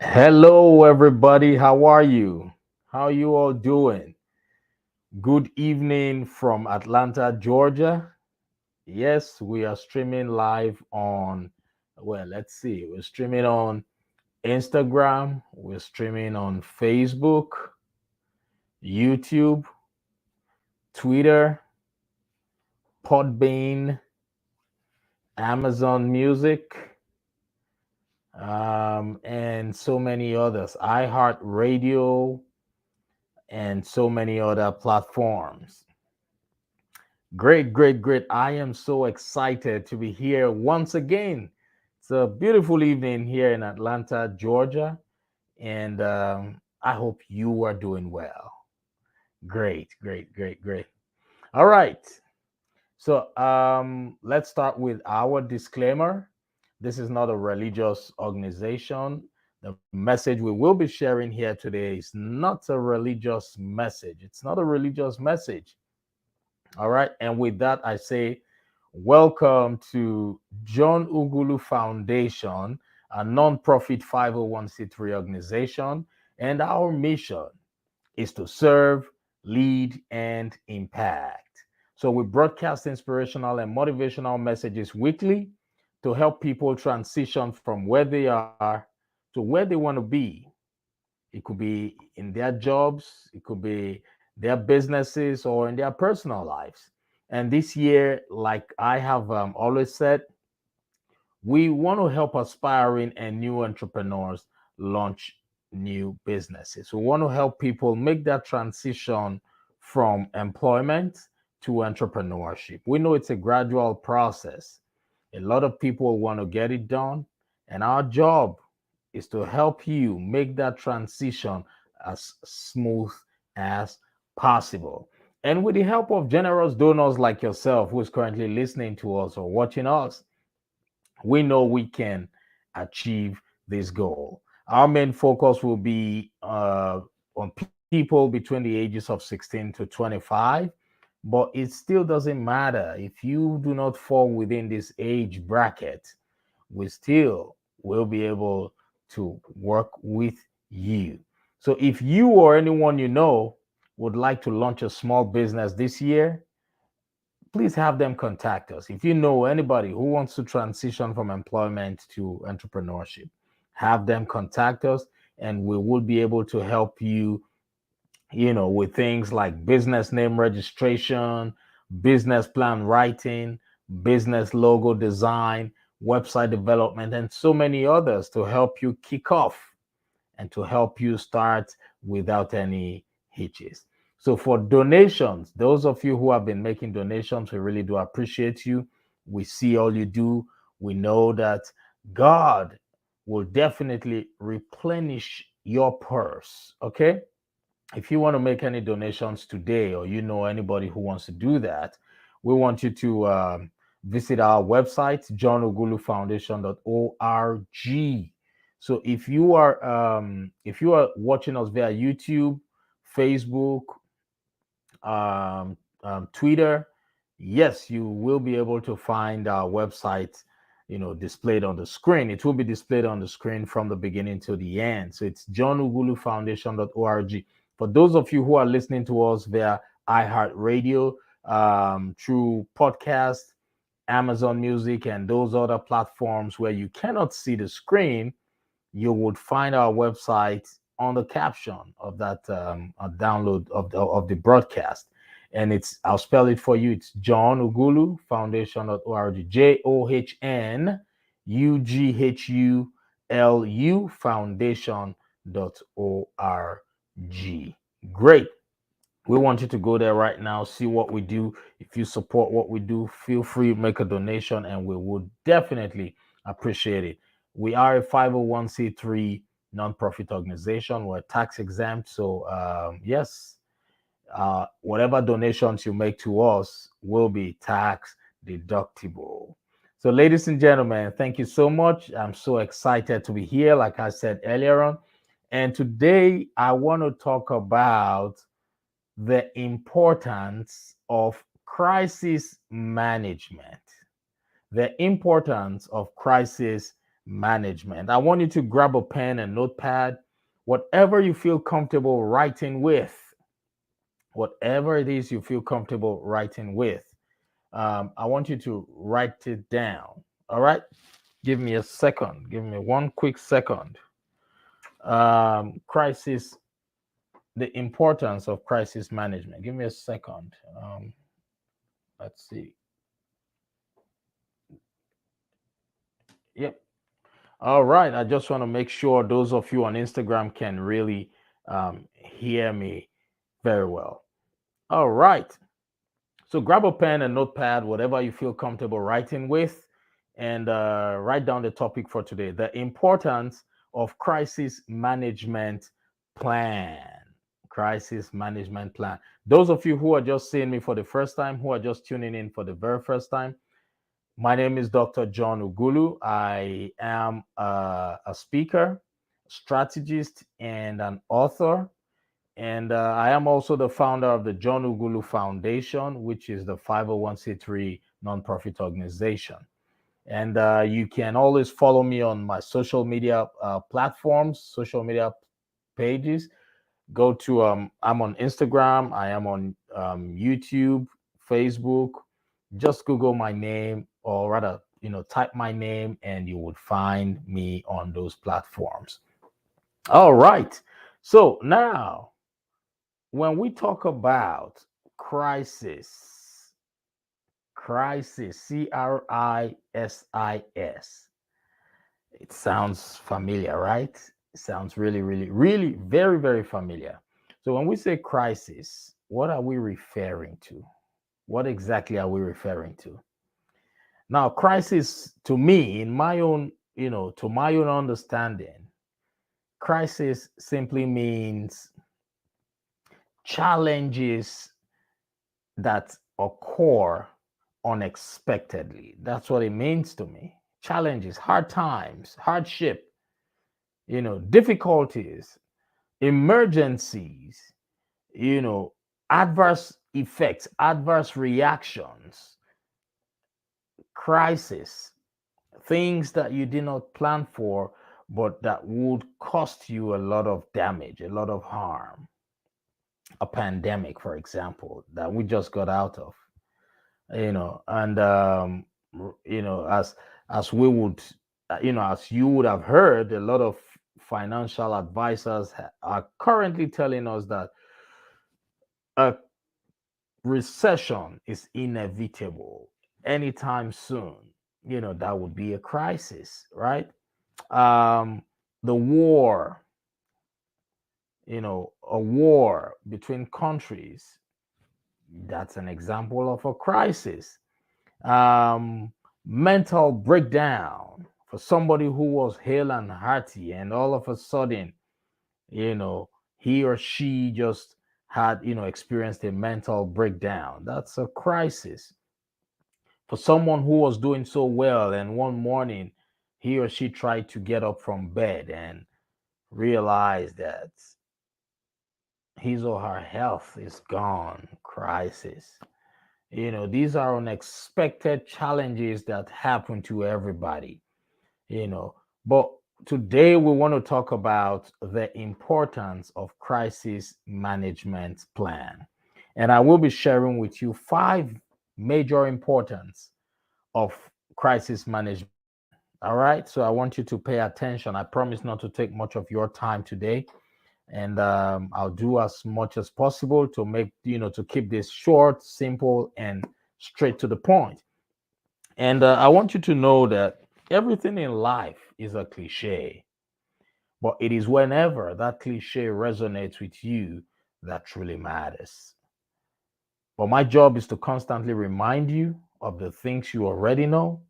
Hello, everybody. How are you? How you all doing? Good evening from Atlanta, Georgia. Yes, we are streaming live on, well, let's see. We're streaming on Instagram, we're streaming on Facebook, YouTube, Twitter, Podbean, Amazon Music, and so many others, iHeartRadio, and so many other platforms. Great, great, great. I am so excited to be here once again. It's a beautiful evening here in Atlanta, Georgia, and I hope you are doing well. Great, great, great, great. All right. So let's start with our disclaimer. This is not a religious organization. The message we will be sharing here today is not a religious message. It's not a religious message. All right. And with that, I say, welcome to John Ughulu Foundation, a nonprofit 501c3 organization. And our mission is to serve, lead, and impact. So we broadcast inspirational and motivational messages weekly to help people transition from where they are to where they want to be. It could be in their jobs, it could be their businesses, or in their personal lives. And this year, like I have always said, we want to help aspiring and new entrepreneurs launch new businesses. We want to help people make that transition from employment to entrepreneurship. We know it's a gradual process. A lot of people want to get it done, and our job is to help you make that transition as smooth as possible. And with the help of generous donors like yourself, who is currently listening to us or watching us, we know we can achieve this goal. Our main focus will be on people between the ages of 16 to 25, but it still doesn't matter if you do not fall within this age bracket. We still will be able to work with you. So if you or anyone you know would like to launch a small business this year, please have them contact us. If you know anybody who wants to transition from employment to entrepreneurship, have them contact us, and we will be able to help you, with things like business name registration, business plan writing, business logo design, website development, and so many others to help you kick off and to help you start without any hitches. So, for donations, those of you who have been making donations, we really do appreciate you. We see all you do. We know that God will definitely replenish your purse. Okay. If you want to make any donations today, or you know anybody who wants to do that, we want you to visit our website, johnoghulufoundation.org. So if you are watching us via YouTube, Facebook, Twitter, yes, you will be able to find our website, displayed on the screen. It will be displayed on the screen from the beginning to the end. So it's johnoghulufoundation.org. For those of you who are listening to us via iHeartRadio, through podcast, Amazon Music, and those other platforms where you cannot see the screen, you would find our website on the caption of that download of the broadcast. And I'll spell it for you. It's John Ughulu Foundation.org. JOHNUGHULU Foundation.org. Great. We want you to go there right now, see what we do. If you support what we do, feel free to make a donation, and we would definitely appreciate it. We are a 501c3 nonprofit organization. We're tax exempt. So, yes, whatever donations you make to us will be tax deductible. So, ladies and gentlemen, thank you so much. I'm so excited to be here, like I said earlier on. And today I want to talk about the importance of crisis management. The importance of crisis management. I want you to grab a pen and notepad, whatever you feel comfortable writing with, whatever it is you feel comfortable writing with. I want you to write it down. All right. Give me a second. Give me one quick second. Crisis, the importance of crisis management. Give me a second. Let's see. Yep. All right. I just want to make sure those of you on Instagram can really hear me very well. All right. So grab a pen and notepad, whatever you feel comfortable writing with, and write down the topic for today: the importance of crisis management plan. Crisis management plan. Those of you who are just seeing me for the first time, who are just tuning in for the very first time, my name is Dr. John Ughulu. I am a speaker, strategist, and an author. And I am also the founder of the John Ughulu Foundation, which is the 501c3 nonprofit organization. And you can always follow me on my social media platforms, social media pages. Go to, I'm on Instagram, I am on YouTube, Facebook. Just Google my name, or rather, type my name, and you would find me on those platforms. All right. So now, when we talk about crisis, crisis, it sounds familiar, right? It sounds really, really, really very, very familiar. So when we say crisis, what are we referring to? What exactly are we referring to? Now, crisis, to me, in my own, to my own understanding, crisis simply means challenges that occur unexpectedly. That's what it means to me. Challenges, hard times, hardship, difficulties, emergencies, you know, adverse effects, adverse reactions, crisis, things that you did not plan for, but that would cost you a lot of damage, a lot of harm. A pandemic, for example, that we just got out of, and as we would, as you would have heard, a lot of financial advisors are currently telling us that a recession is inevitable anytime soon. That would be a crisis, right? The war, a war between countries, that's an example of a crisis. Mental breakdown for somebody who was hale and hearty, and all of a sudden, you know, he or she just had, experienced a mental breakdown. That's a crisis. For someone who was doing so well, and one morning he or she tried to get up from bed and realized that his or her health is gone. Crisis. These are unexpected challenges that happen to everybody, but today we want to talk about the importance of crisis management plan. And I will be sharing with you 5 major importance of crisis management. All right. So I want you to pay attention. I promise not to take much of your time today. And I'll do as much as possible to make, to keep this short, simple, and straight to the point. And I want you to know that everything in life is a cliche, but it is whenever that cliche resonates with you that truly matters. But my job is to constantly remind you of the things you already know,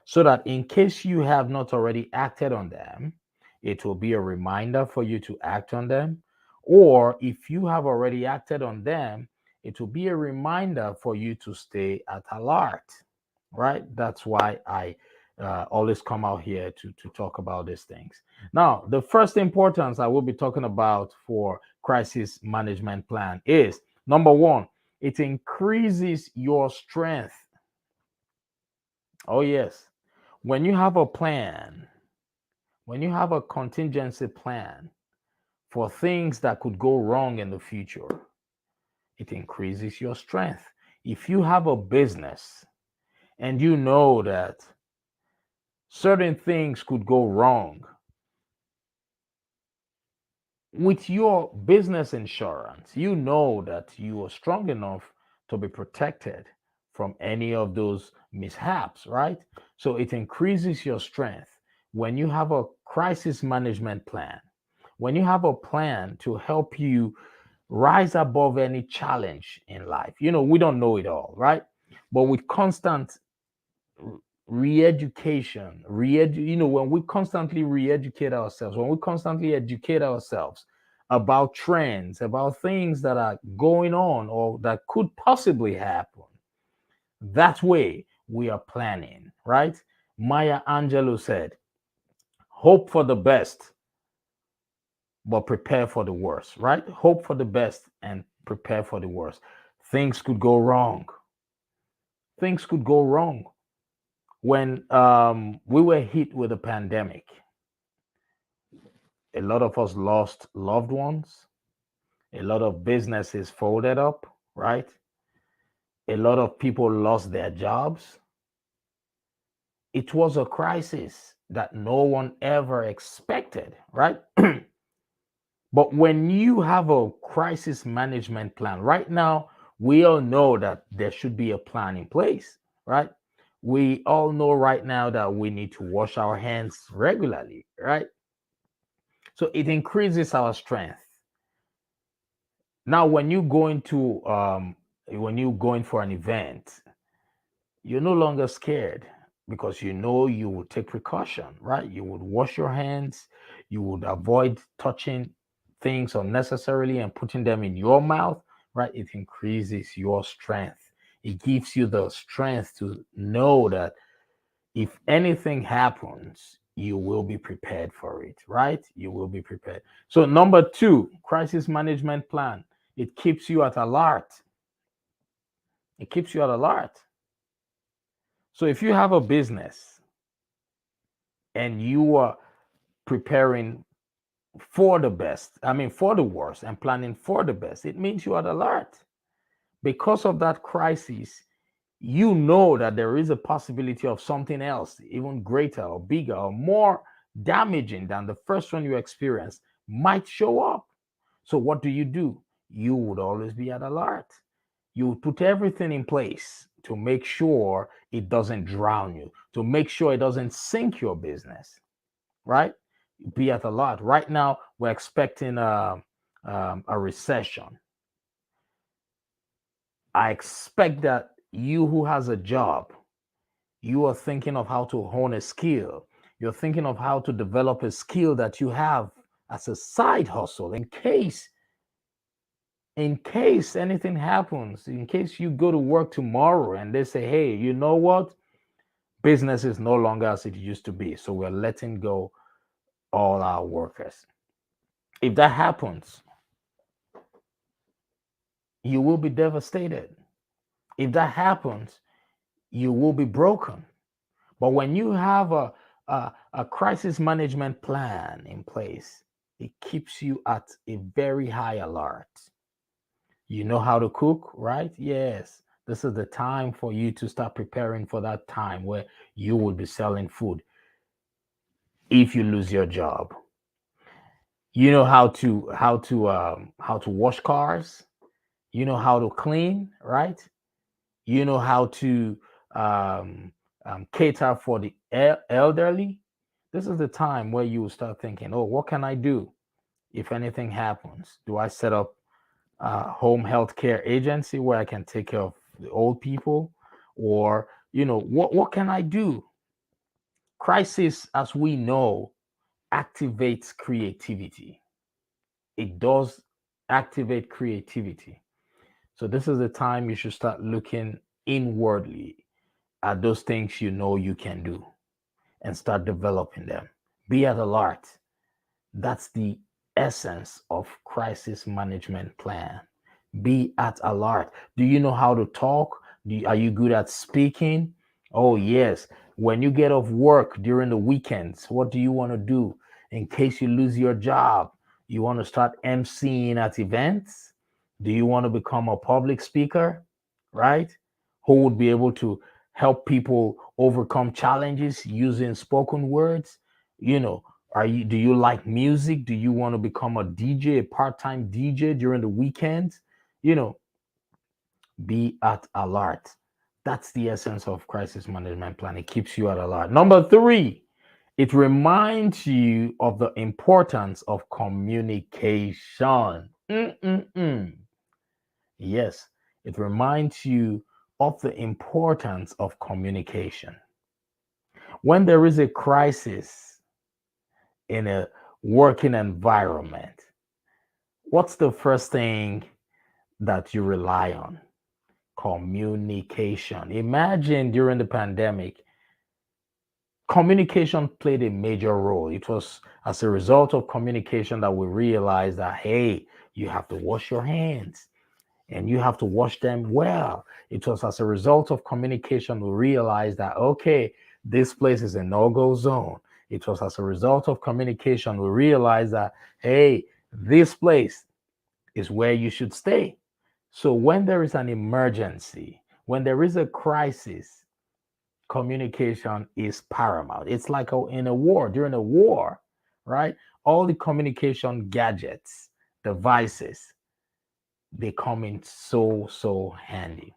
so that in case you have not already acted on them, it will be a reminder for you to act on them. Or if you have already acted on them, it will be a reminder for you to stay at alert, right? That's why I always come out here to talk about these things. Now, the first importance I will be talking about for crisis management plan is number one, it increases your strength. Oh, yes. When you have a plan, when you have a contingency plan for things that could go wrong in the future, it increases your strength. If you have a business and you know that certain things could go wrong, with your business insurance, you know that you are strong enough to be protected from any of those mishaps, right? So it increases your strength when you have a crisis management plan, when you have a plan to help you rise above any challenge in life. We don't know it all, right? But with constant re-education, when we constantly re-educate ourselves, when we constantly educate ourselves about trends, about things that are going on or that could possibly happen, that way we are planning, right? Maya Angelou said, hope for the best, but prepare for the worst, right? Hope for the best and prepare for the worst. Things could go wrong. Things could go wrong. When we were hit with a pandemic, a lot of us lost loved ones, a lot of businesses folded up, right? A lot of people lost their jobs. It was a crisis that no one ever expected, right? But when you have a crisis management plan, right now, we all know that there should be a plan in place, right? We all know right now that we need to wash our hands regularly, right? So it increases our strength. Now, when you going for an event, you're no longer scared because you know you will take precaution, right? You would wash your hands, you would avoid touching things unnecessarily and putting them in your mouth, right? It increases your strength. It gives you the strength to know that if anything happens, you will be prepared for it, right? You will be prepared. So, number two, crisis management plan. It keeps you at alert. It keeps you at alert. So, if you have a business and you are preparing for the best, I mean, for the worst and planning for the best, it means you are alert. Because of that crisis, you know that there is a possibility of something else, even greater or bigger or more damaging than the first one you experienced, might show up. So, what do? You would always be at alert. You would put everything in place to make sure it doesn't drown you, to make sure it doesn't sink your business, right? Be at alert. Right now, we're expecting a recession. I expect that you who has a job, you are thinking of how to hone a skill. You're thinking of how to develop a skill that you have as a side hustle in case anything happens, in case you go to work tomorrow and they say, hey, you know what? Business is no longer as it used to be. So we're letting go all our workers. If that happens, you will be devastated. If that happens, you will be broken. But when you have a crisis management plan in place, it keeps you at a very high alert. You know how to cook, right? Yes. This is the time for you to start preparing for that time where you will be selling food if you lose your job. You know how to wash cars. You know how to clean, right? You know how to um, cater for the elderly. This is the time where you will start thinking, oh, what can I do if anything happens? Do I set up a home health care agency where I can take care of the old people? Or, what can I do? Crisis, as we know, activates creativity. It does activate creativity. So this is the time you should start looking inwardly at those things you know you can do and start developing them. Be at alert. That's the essence of crisis management plan. Be at alert. Do you know how to talk? Are you good at speaking? Oh, yes. When you get off work during the weekends, what do you want to do? in case you lose your job, you want to start emceeing at events? Do you want to become a public speaker, right? Who would be able to help people overcome challenges using spoken words? You know, do you like music? Do you want to become a DJ, a part-time DJ during the weekends? You know, be at alert. That's the essence of crisis management plan. It keeps you at alert. Number three, it reminds you of the importance of communication. Mm-mm-mm. Yes, it reminds you of the importance of communication. When there is a crisis in a working environment, what's the first thing that you rely on? Communication. Imagine during the pandemic, communication played a major role. It was as a result of communication that we realized that, hey, you have to wash your hands and you have to wash them well. It was as a result of communication we realized that, okay, this place is a no-go zone. It was as a result of communication we realized that, hey, this place is where you should stay. So when there is an emergency, when there is a crisis, communication is paramount. It's like in a war, during a war, right? All the communication gadgets, devices, they come in so handy.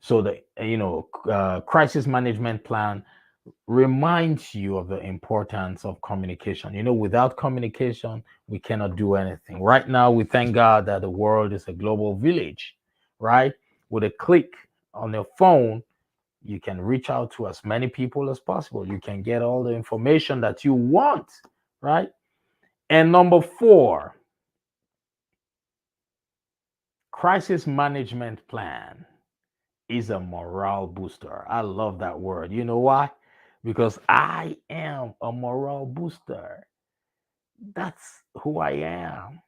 So the crisis management plan reminds you of the importance of communication. Without communication, we cannot do anything. Right now, we thank God that the world is a global village, right? With a click on your phone, you can reach out to as many people as possible. You can get all the information that you want, right? And number four, crisis management plan is a morale booster. I love that word. You know why? Because I am a morale booster. That's who I am.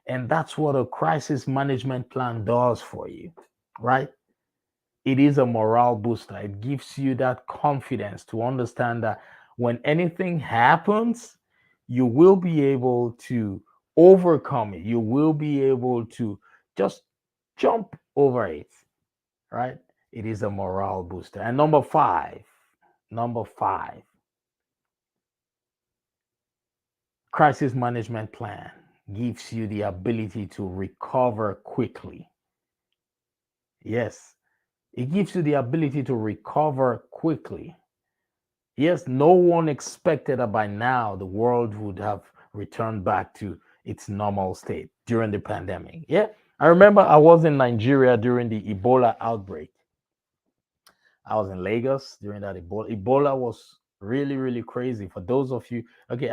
And that's what a crisis management plan does for you, right? It is a morale booster. It gives you that confidence to understand that when anything happens, you will be able to overcome it. You will be able to just jump over it, right? It is a morale booster. And number five, crisis management plan gives you the ability to recover quickly. Yes, it gives you the ability to recover quickly. Yes, no one expected that by now the world would have returned back to its normal state during the pandemic. Yeah, I remember I was in Nigeria during the Ebola outbreak. I was in Lagos during that Ebola. Ebola was really, really crazy. For those of you, okay,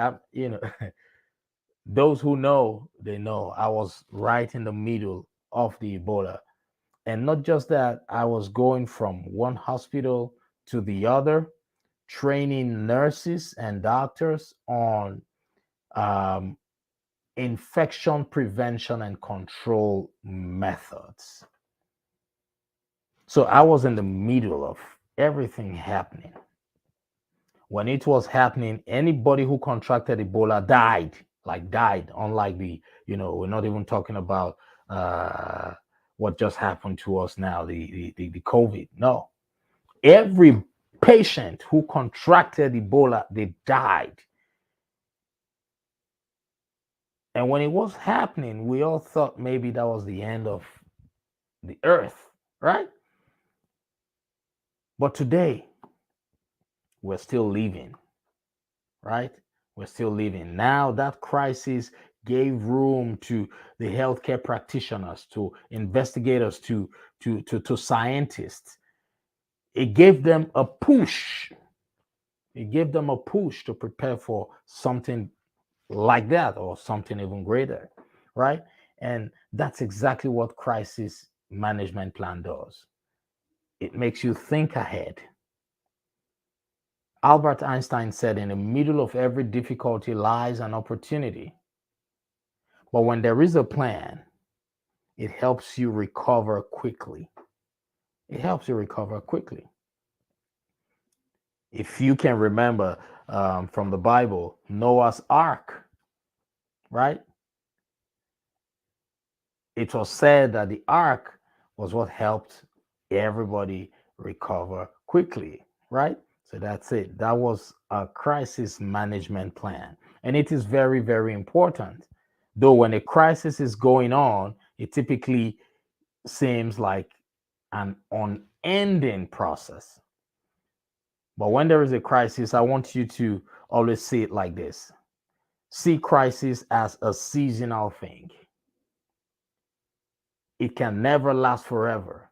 those who know, they know I was right in the middle of the Ebola. And not just that, I was going from one hospital to the other, training nurses and doctors on um, infection prevention and control methods. So I was in the middle of everything happening. When it was happening, anybody who contracted Ebola died, like died, unlike we're not even talking about uh, what just happened to us now, the COVID. No, every patient who contracted Ebola, they died. And when it was happening, we all thought maybe that was the end of the earth, right? But today, we're still living, right? We're still living. Now that crisis gave room to the healthcare practitioners, to investigators, to scientists. It gave them a push. It gave them a push to prepare for something like that or something even greater, right? And that's exactly what crisis management plan does. It makes you think ahead. Albert Einstein said, in the middle of every difficulty lies an opportunity. But when there is a plan, it helps you recover quickly. It helps you recover quickly. If you can remember from the Bible, Noah's Ark, right? It was said that the ark was what helped everybody recover quickly, right? So that's it. That was a crisis management plan. And it is very, very important. Though when a crisis is going on, it typically seems like an unending process. But when there is a crisis, I want you to always see it like this: see crisis as a seasonal thing. It can never last forever.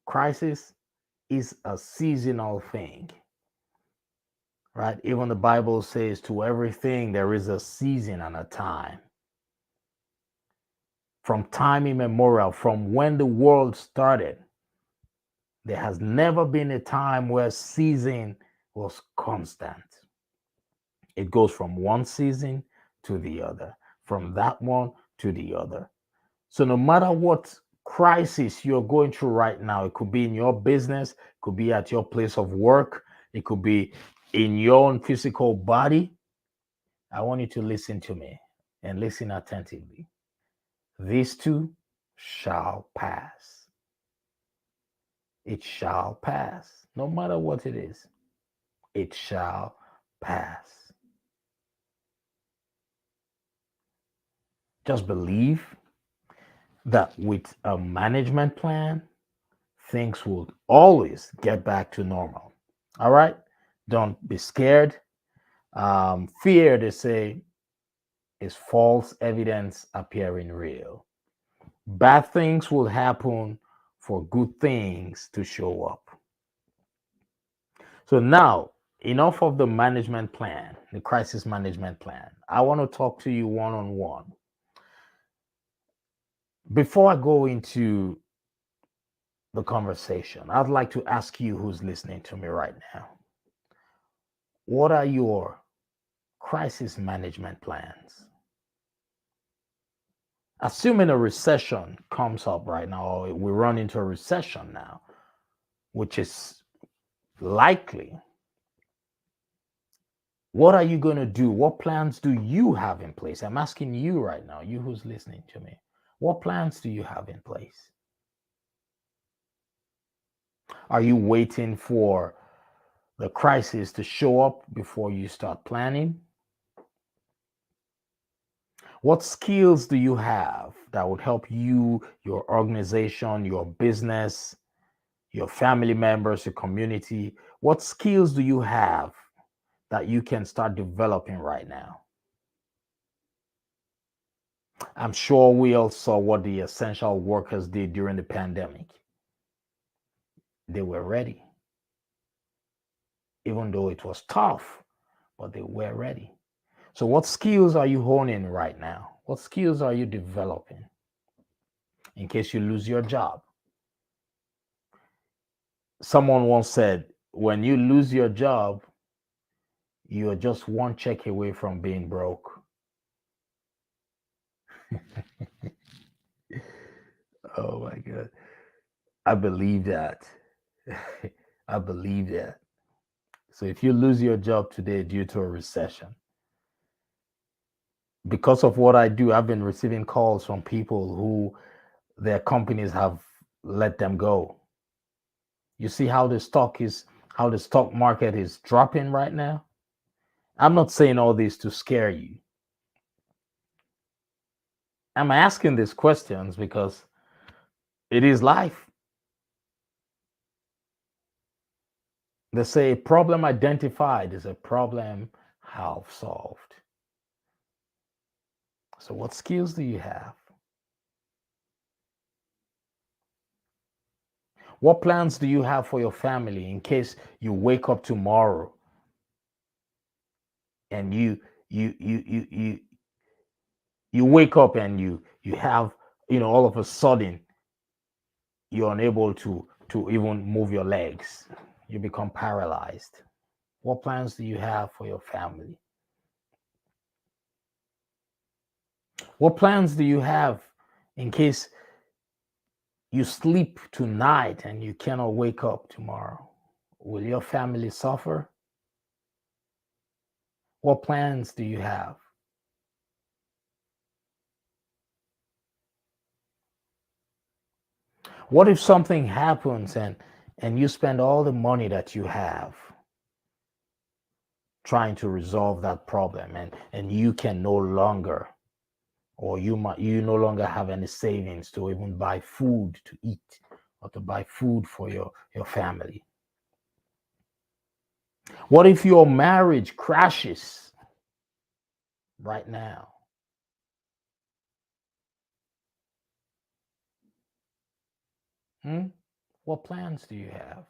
Crisis is a seasonal thing, right? Even the Bible says to everything there is a season and a time. From time immemorial, from when the world started, there has never been a time where season was constant. It goes from one season to the other, from that one to the other. So no matter what crisis you're going through right now, it could be in your business, it could be at your place of work, it could be in your own physical body. I want you to listen to me and listen attentively. These two shall pass. It shall pass. No matter what it is, it shall pass. Just believe that with a management plan, things will always get back to normal. All right? Don't be scared. Fear, they say, is false evidence appearing real. Bad things will happen for good things to show up. So now, enough of the management plan, the crisis management plan. I want to talk to you one on one. Before I go into the conversation, I'd like to ask you who's listening to me right now, what are your crisis management plans? Assuming a recession comes up right now, or we run into a recession now, which is likely, what are you going to do? What plans do you have in place? I'm asking you right now, you who's listening to me, what plans do you have in place? Are you waiting for the crisis to show up before you start planning? What skills do you have that would help you, your organization, your business, your family members, your community? What skills do you have that you can start developing right now? I'm sure we all saw what the essential workers did during the pandemic. They were ready, even though it was tough, but they were ready. So, what skills are you honing right now? What skills are you developing in case you lose your job? Someone once said, when you lose your job, you are just one check away from being broke. Oh my God. I believe that. I believe that. So if you lose your job today due to a recession, because of what I do, I've been receiving calls from people who their companies have let them go. You see how the stock market is dropping right now? I'm not saying all this to scare you. I'm asking these questions because it is life. They say a problem identified is a problem half solved. So, what skills do you have? What plans do you have for your family in case you wake up tomorrow and you wake up and you have, all of a sudden you're unable to even move your legs. You become paralyzed. What plans do you have for your family? What plans do you have in case you sleep tonight and you cannot wake up tomorrow? Will your family suffer? What plans do you have? What if something happens and you spend all the money that you have trying to resolve that problem, and you can no longer, or you no longer have any savings to even buy food to eat or to buy food for your family? What if your marriage crashes right now? Hmm? What plans do you have?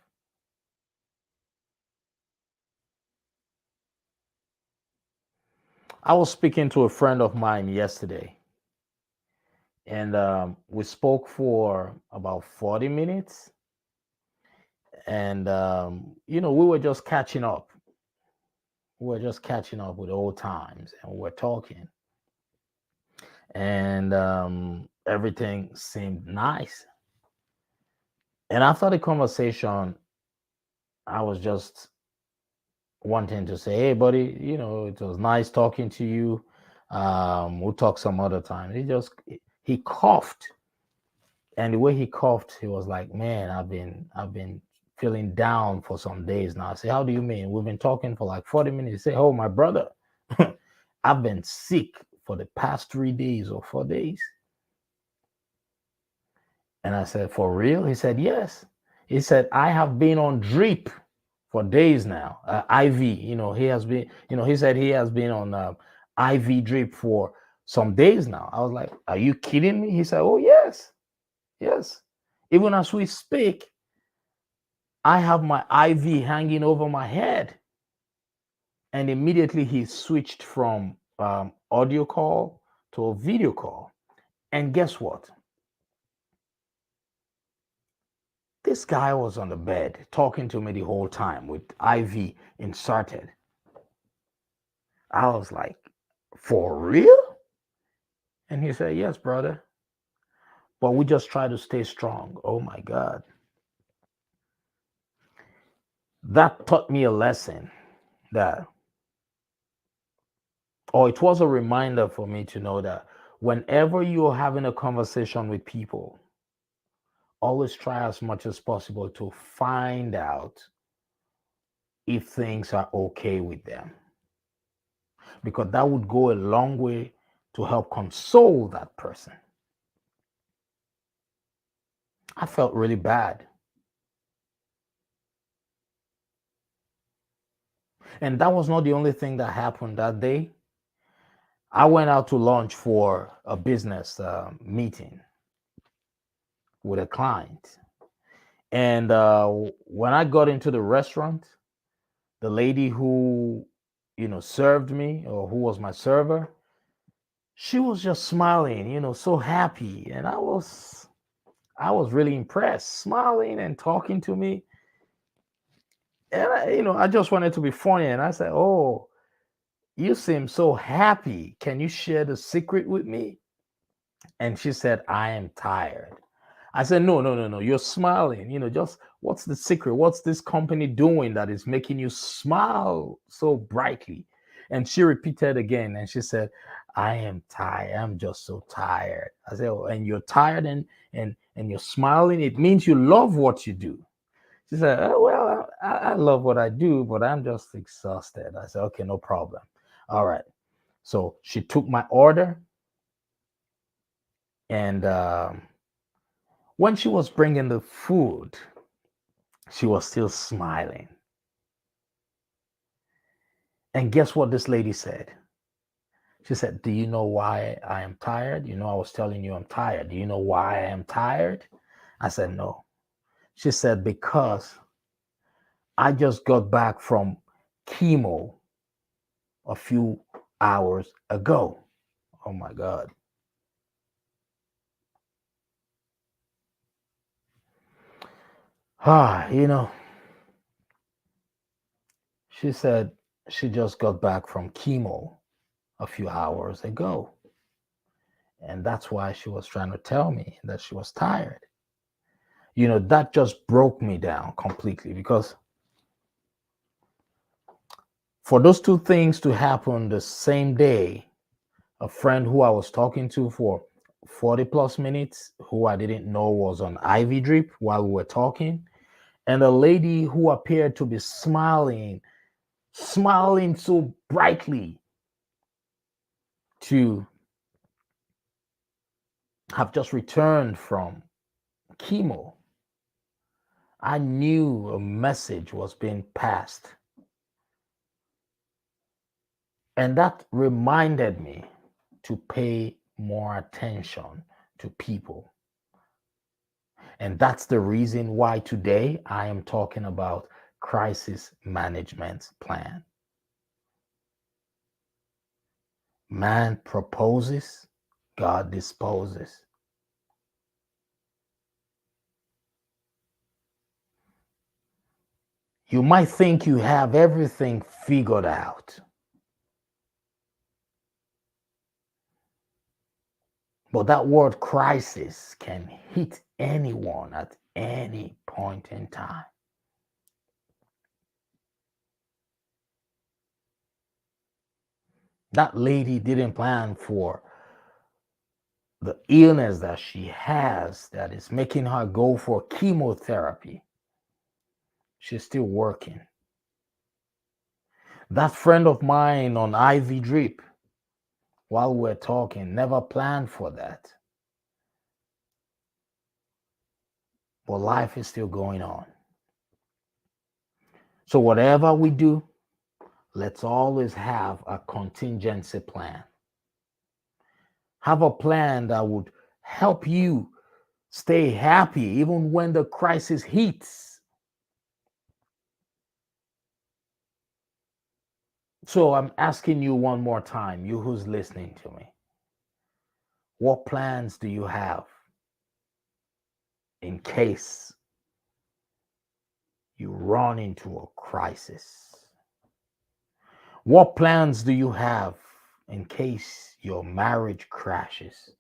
I was speaking to a friend of mine yesterday, and we spoke for about 40 minutes. And, we were just catching up. We were just catching up with old times, and we were talking. And everything seemed nice. And after the conversation, I was just wanting to say, hey, buddy, it was nice talking to you. We'll talk some other time. He coughed, and the way he coughed, he was like, man, I've been feeling down for some days now. I say, how do you mean? We've been talking for like 40 minutes. He say, oh, my brother, I've been sick for the past 3 days or 4 days. And I said, for real? He said, yes. He said, I have been on drip for days now. IV, he has been, he said he has been on IV drip for some days now. I was like, are you kidding me? He said, oh, yes. Yes. Even as we speak, I have my IV hanging over my head. And immediately he switched from audio call to a video call. And guess what? This guy was on the bed talking to me the whole time with IV inserted. I was like, for real? And he said, yes, brother. But we just try to stay strong. Oh my God. That taught me a lesson that, or it was a reminder for me to know that whenever you're having a conversation with people, always try as much as possible to find out if things are okay with them, because that would go a long way to help console that person. I felt really bad. And that was not the only thing that happened that day. I went out to lunch for a business meeting with a client. And when I got into the restaurant, the lady who, served me, or who was my server, she was just smiling, so happy. And I was really impressed, smiling and talking to me. And I just wanted to be funny. And I said, oh, you seem so happy. Can you share the secret with me? And she said, I am tired. I said, no, no, no, no. You're smiling. Just what's the secret? What's this company doing that is making you smile so brightly? And she repeated again, and she said, I am tired. I'm just so tired. I said, oh, and you're tired and you're smiling. It means you love what you do. She said, oh, well, I love what I do, but I'm just exhausted. I said, okay, no problem. All right. So she took my order, and when she was bringing the food, she was still smiling. And guess what this lady said? She said, do you know why I am tired? I was telling you I'm tired. Do you know why I am tired? I said, no. She said, because I just got back from chemo a few hours ago. Oh my God. Ah, she said she just got back from chemo a few hours ago. And that's why she was trying to tell me that she was tired. That just broke me down completely, because For those two things to happen the same day, a friend who I was talking to for 40 plus minutes, who I didn't know was on IV drip while we were talking, and a lady who appeared to be smiling so brightly to have just returned from chemo, I knew a message was being passed. And that reminded me to pay more attention to people. And that's the reason why today I am talking about crisis management plan. Man proposes, God disposes. You might think you have everything figured out, but that word crisis can hit anyone at any point in time. That lady didn't plan for the illness that she has that is making her go for chemotherapy. She's still working. That friend of mine on IV drip, while we're talking, never planned for that. But life is still going on. So, whatever we do, let's always have a contingency plan. Have a plan that would help you stay happy even when the crisis hits. So I'm asking you one more time, you who's listening to me, what plans do you have in case you run into a crisis? What plans do you have in case your marriage crashes?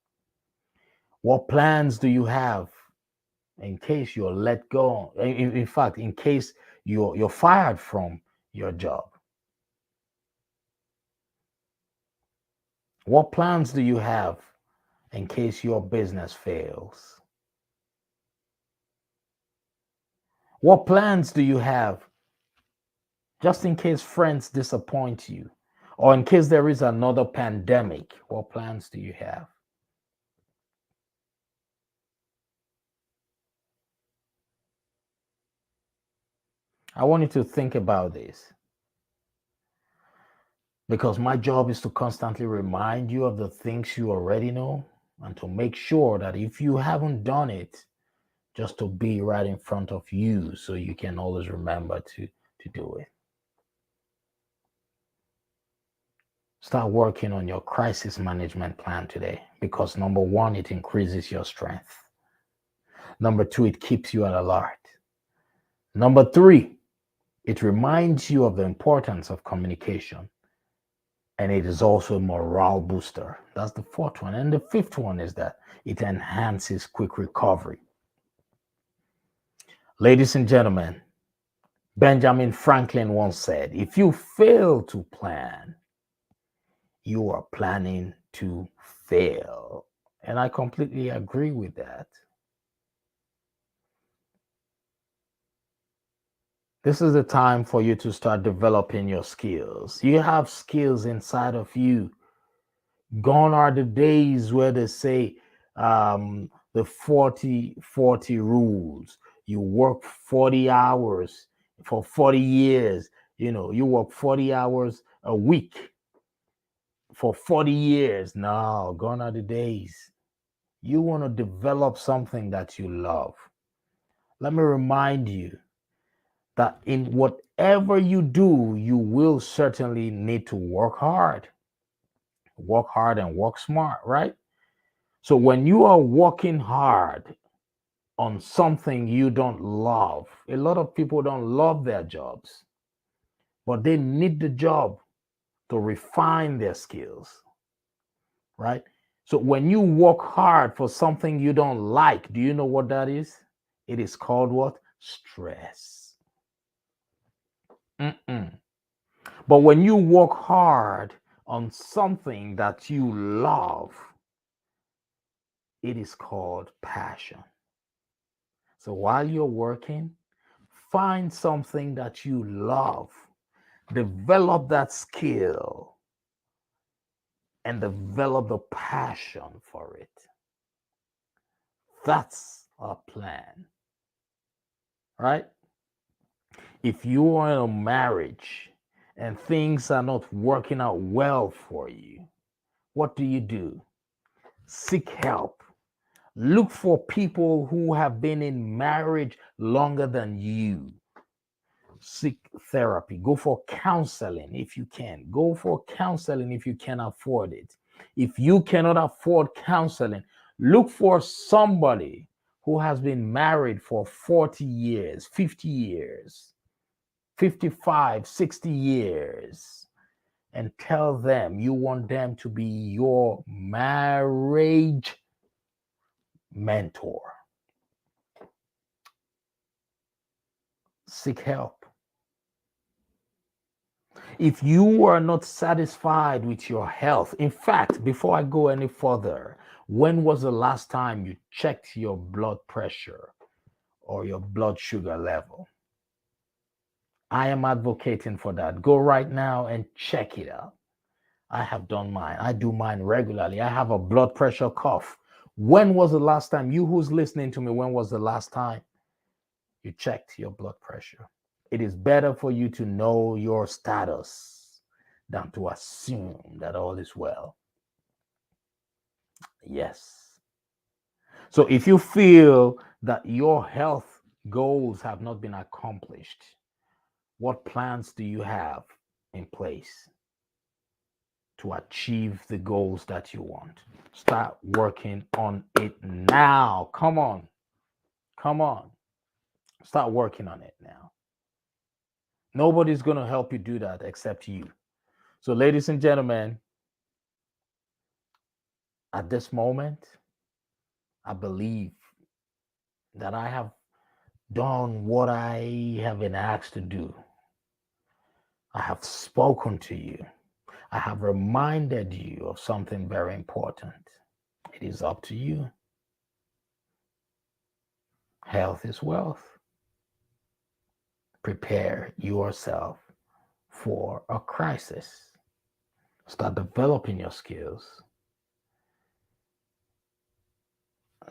What plans do you have in case you're let go? In fact, in case you're fired from your job? What plans do you have in case your business fails? What plans do you have just in case friends disappoint you? Or in case there is another pandemic, what plans do you have? I want you to think about this because my job is to constantly remind you of the things you already know and to make sure that if you haven't done it, just to be right in front of you so you can always remember to do it. Start working on your crisis management plan today because number one, it increases your strength. Number two, it keeps you at alert. Number three, it reminds you of the importance of communication. And it is also a morale booster. That's the fourth one. And the fifth one is that it enhances quick recovery. Ladies and gentlemen, Benjamin Franklin once said, if you fail to plan, you are planning to fail. And I completely agree with that. This is the time for you to start developing your skills. You have skills inside of you. Gone are the days where they say the 40-40 rules. You work 40 hours for 40 years. You work 40 hours a week for 40 years. No, gone are the days. You want to develop something that you love. Let me remind you that in whatever you do, you will certainly need to work hard. Work hard and work smart, right? So when you are working hard on something you don't love, a lot of people don't love their jobs, but they need the job to refine their skills, right? So when you work hard for something you don't like, do you know what that is? It is called what? Stress. Mm-mm. But when you work hard on something that you love, it is called passion. So while you're working, find something that you love, develop that skill, and develop the passion for it. That's our plan, right? If you are in a marriage and things are not working out well for you, what do? Seek help. Look for people who have been in marriage longer than you. Seek therapy. Go for counseling if you can. Go for counseling if you can afford it. If you cannot afford counseling, look for somebody who has been married for 40 years, 50 years, 55, 60 years, and tell them you want them to be your marriage mentor. Seek help. If you are not satisfied with your health, in fact, before I go any further, when was the last time you checked your blood pressure or your blood sugar level? I am advocating for that. Go right now and check it out. I have done mine. I do mine regularly. I have a blood pressure cuff. When was the last time, you who's listening to me, when was the last time you checked your blood pressure? It is better for you to know your status than to assume that all is well. Yes. So if you feel that your health goals have not been accomplished, what plans do you have in place to achieve the goals that you want? Start working on it now. Come on. Come on. Start working on it now. Nobody's going to help you do that except you. So, ladies and gentlemen, at this moment, I believe that I have done what I have been asked to do. I have spoken to you. I have reminded you of something very important. It is up to you. Health is wealth. Prepare yourself for a crisis. Start developing your skills.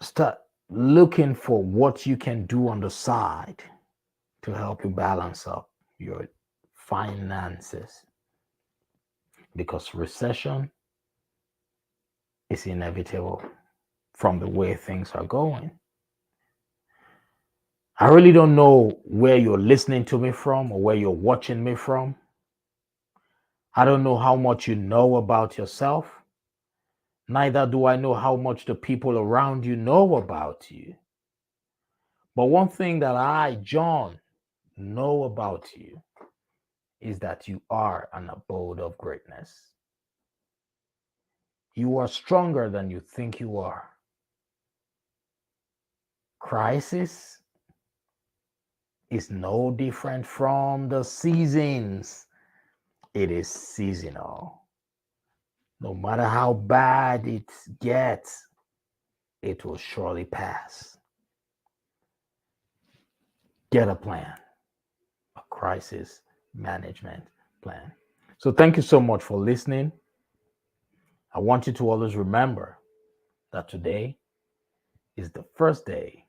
Start looking for what you can do on the side to help you balance up your finances, because recession is inevitable from the way things are going. I really don't know where you're listening to me from or where you're watching me from. I don't know how much you know about yourself. Neither do I know how much the people around you know about you. But one thing that I, John, know about you is that you are an abode of greatness. You are stronger than you think you are. Crisis is no different from the seasons. It is seasonal. No matter how bad it gets, it will surely pass. Get a plan, a crisis management plan. So, thank you so much for listening. I want you to always remember that today is the first day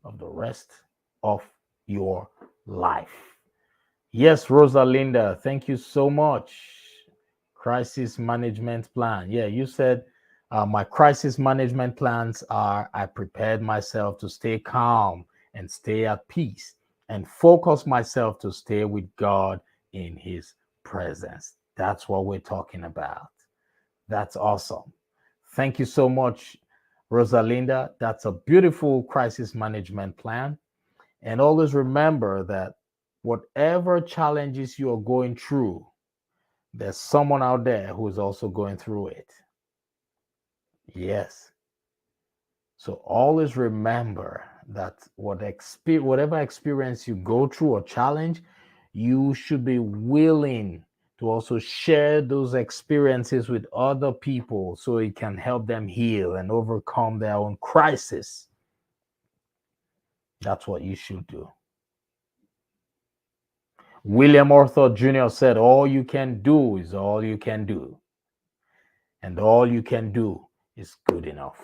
of the rest of your life. Yes, Rosalinda, thank you so much. Crisis management plan. Yeah, you said my crisis management plans are: I prepared myself to stay calm and stay at peace and focus myself to stay with God in His presence. That's what we're talking about. That's awesome. Thank you so much, Rosalinda. That's a beautiful crisis management plan. And always remember that whatever challenges you are going through, there's someone out there who is also going through it. Yes. So always remember that whatever experience you go through or challenge, you should be willing to also share those experiences with other people so it can help them heal and overcome their own crisis. That's what you should do. William Arthur Jr. said, all you can do is all you can do. And all you can do is good enough.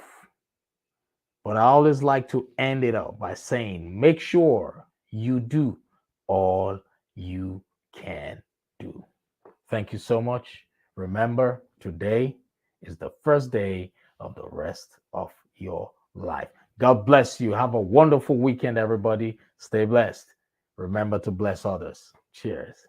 But I always like to end it up by saying, make sure you do all you can do. Thank you so much. Remember, today is the first day of the rest of your life. God bless you. Have a wonderful weekend, everybody. Stay blessed. Remember to bless others. Cheers.